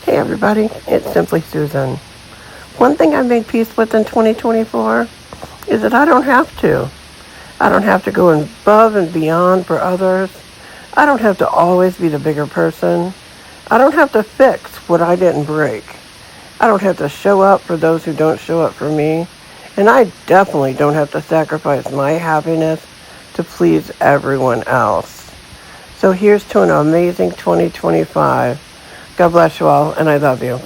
Hey everybody, it's Simply Susan. One thing I made peace with in 2024 is that I don't have to. I don't have to go above and beyond for others. I don't have to always be the bigger person. I don't have to fix what I didn't break. I don't have to show up for those who don't show up for me. And I definitely don't have to sacrifice my happiness to please everyone else. So here's to an amazing 2025. God bless you all, and I love you.